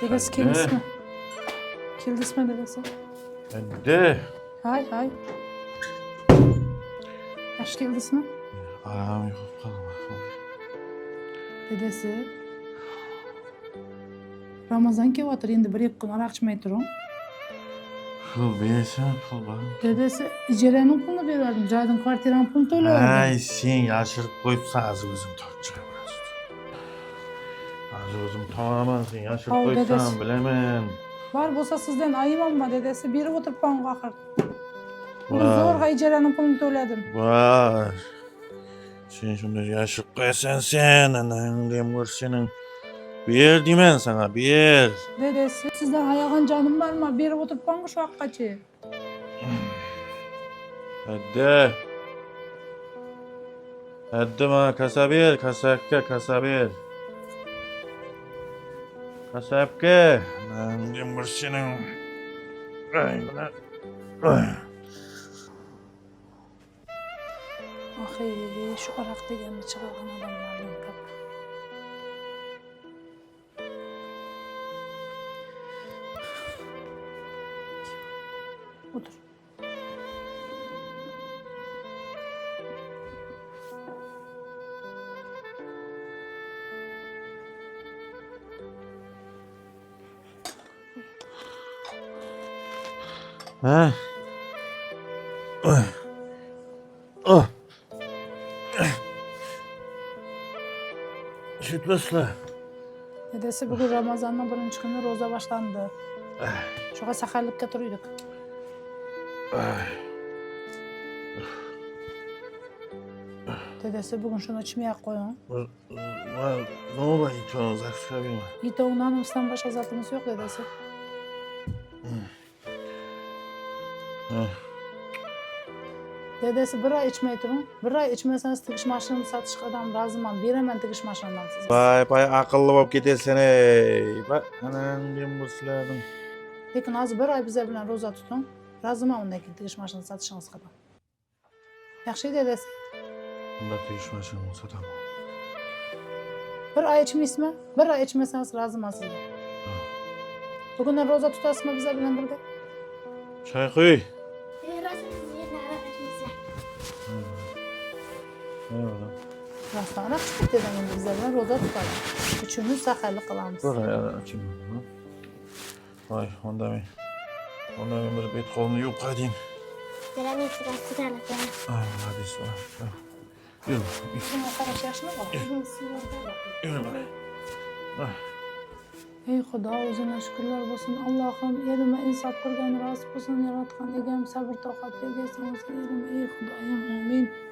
Dedesi kendisine. Kendisine dedesi. De. Hay. Yaş kendisine. Ayağım yok kalma. Dedesi. Ramazan kelyaptyr, endi 1-2 gün arak içmey turuň. Pul bersen pul bana. Dedesi ijerenin pulunu berdim, jaýdyň kwartiraň pulunu töleberdim. Ay sen yaşırıp koyupsa azı özüm tortçuğa biraz. Azı özüm tamamen sen yaşırıp Al koyupsan dedesi. bilemen. Bar bolsa sizden ayymam dedesi, berip oturup baň gakır. Bunu Var. zorga ijerenin pulunu töledim. Var. Sen şunda yaşırıp koysan sen anan dem gör senin. Bir dimen sana bir. Dedesi, sizden ayağın canım var mı? Berip oturup baň şu hakkaçı. Hadi. Hadi bana kasa bir, kasa bir. Kasapke. Anan dem gör senin. Ay bana. Ay. Ahy, şu arak degenni çygargan adamlardan kap. Otur. Ha? Ay. Oh. Süt basla. Dedesi bugün Ramazan'ın 1-nji güni roza başlandı. Şoğa sakarlıkka turýdyk. Dedesi bugün şunu içmeye koyun. Ne ola itoğun zakska bilme. Ýitoğundan ıslan başka zatımız yok dedesi. Dedesi bir ay içmey turun. Bir ay içmeseniz tikiş maşinini satışık adam razımam. Beremen tikiş maşinından size. Bay akıllı bolup ketesen ey. Bak anan dem bursularyň. Lekin az bir ay bize bilen roza tutun. Razımam ondaki tikiş maşinini satışınız kadar. Yaxşı dedesi. Bunda tikiş maşynyny satamam. Bir ay içmeysizmi? Bir ay içmeseniz razımam size. Bugünden roza tutasızmı bize bilen birde? Çay koy. Rastan arak çıkıp dedim endi bize bilen roza tutalım. Üçümüz sakarlık kılamız. Buraya açayım. Vay onda men. Onda men bir bet kolunu yuvup kaydayım. Benim sırası da Ay hadi sonra. Yürü. Bizim arkadaş yaşına bak. Yürü bak. Ah. Ey Huda özüne şükürler bolsun. Allah'ım erime insaf kılgan razı bolsun yaratgan egem sabır tokat bergensiň erime ey Hudaýym amin.